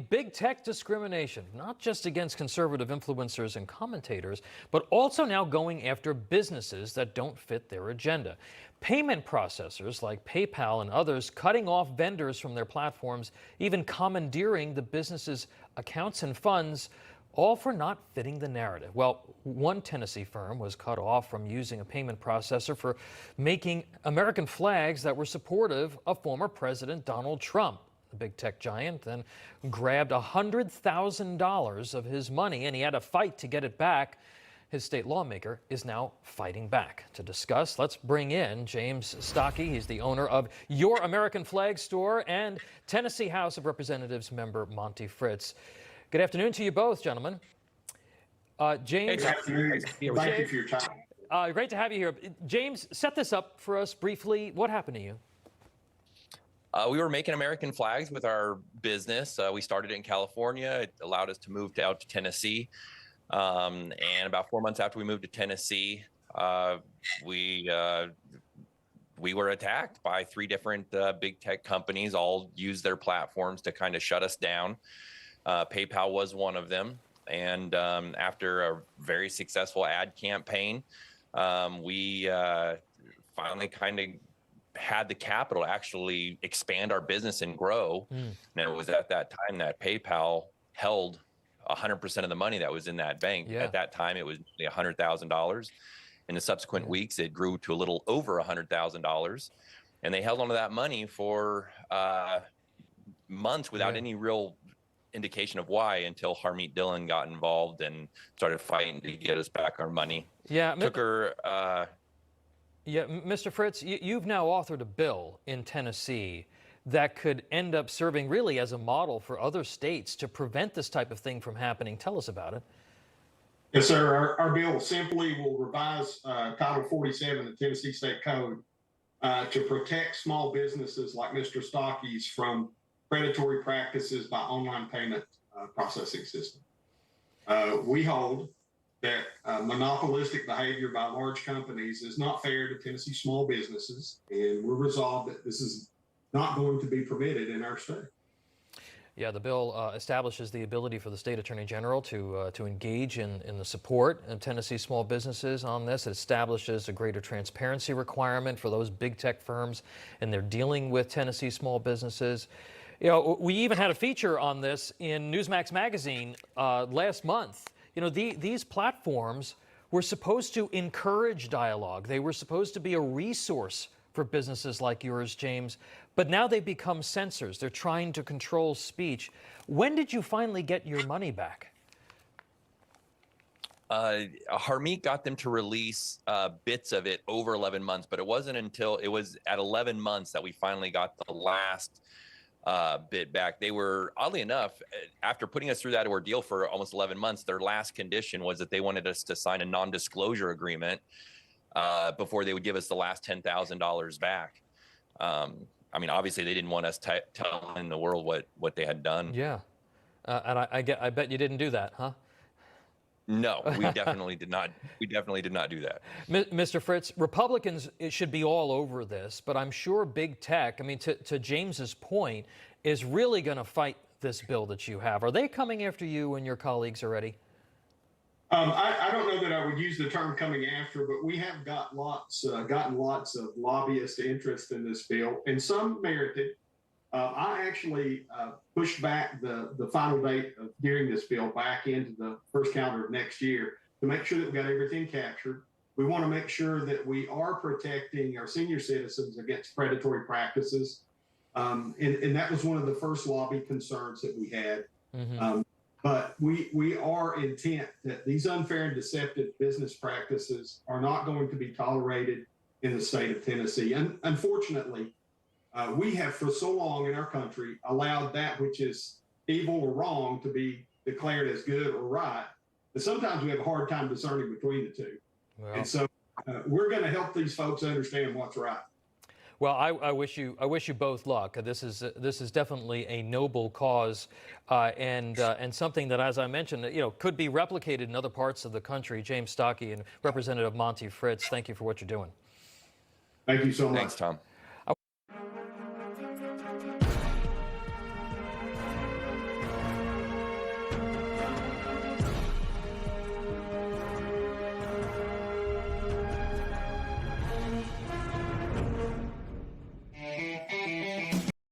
Big tech discrimination, not just against conservative influencers and commentators, but also now going after businesses that don't fit their agenda. Payment processors like PayPal and others cutting off vendors from their platforms, even commandeering the business's accounts and funds, all for not fitting the narrative. Well, one Tennessee firm was cut off from using a payment processor for making American flags that were supportive of former President Donald Trump. The big tech giant then grabbed $100,000 of his money, and he had a fight to get it back. His state lawmaker is now fighting back. To discuss, let's bring in James Stockey. He's the owner of Your American Flag Store and Tennessee House of Representatives member Monty Fritts. Good afternoon to you both, gentlemen. James. Good afternoon. Thank you for your time. Great to have you here. James, set this up for us briefly. What happened to you? We were making American flags with our business. We started it in California. It allowed us to move out to Tennessee. And about 4 months after we moved to Tennessee, we were attacked by 3 different big tech companies. All used their platforms to kind of shut us down. PayPal was one of them. And after a very successful ad campaign, we finally kind of had the capital to actually expand our business and grow. And it was at that time that PayPal held 100% of the money that was in that bank. Yeah. At that time, it was $100,000. In the subsequent weeks, it grew to a little over $100,000. And they held onto that money for months without any real indication of why, until Harmeet Dillon got involved and started fighting to get us back our money. Yeah. Took her... Yeah, Mr. Fritts, you've now authored a bill in Tennessee that could end up serving really as a model for other states to prevent this type of thing from happening. Tell us about it. Yes, sir. Our bill simply will revise Title 47 of the Tennessee State Code to protect small businesses like Mr. Stockey's from predatory practices by online payment processing systems. We hold that monopolistic behavior by large companies is not fair to Tennessee small businesses, and we're resolved that this is not going to be permitted in our state. Yeah, the bill establishes the ability for the state attorney general to engage in the support of Tennessee small businesses on this. It establishes a greater transparency requirement for those big tech firms, and they're dealing with Tennessee small businesses. You know, we even had a feature on this in NEWSMAX magazine last month. You know, these platforms were supposed to encourage dialogue. They were supposed to be a resource for businesses like yours, James, but now they've become censors. They're trying to control speech. When did you finally get your money back? Harmeet got them to release bits of it over 11 months, but it wasn't until it was at 11 months that we finally got the last bit back. They were, oddly enough, after putting us through that ordeal for almost 11 months, their last condition was that they wanted us to sign a non-disclosure agreement before they would give us the last $10,000 back. I mean, obviously, they didn't want us telling the world what they had done. Yeah, and I bet you didn't do that, huh? No, we definitely did not. We definitely did not do that. Mr. Fritts, Republicans should be all over this, but I'm sure big tech, I mean, to James's point, is really going to fight this bill that you have. Are they coming after you and your colleagues already? I don't know that I would use the term coming after, but we have gotten lots of lobbyist interest in this bill, and some merited. I actually pushed back the final date of gearing this bill back into the first calendar of next year to make sure that we got everything captured. We want to make sure that we are protecting our senior citizens against predatory practices. And that was one of the first lobby concerns that we had. But we are intent that these unfair and deceptive business practices are not going to be tolerated in the state of Tennessee. And unfortunately, we have for so long in our country allowed that which is evil or wrong to be declared as good or right, that sometimes we have a hard time discerning between the two. Well, and so we're going to help these folks understand what's right. Well, I wish you both luck. This is definitely a noble cause, and something that, as I mentioned, could be replicated in other parts of the country. James Stockey and Representative Monty Fritts, thank you for what you're doing. Thank you so much. Thanks, Tom.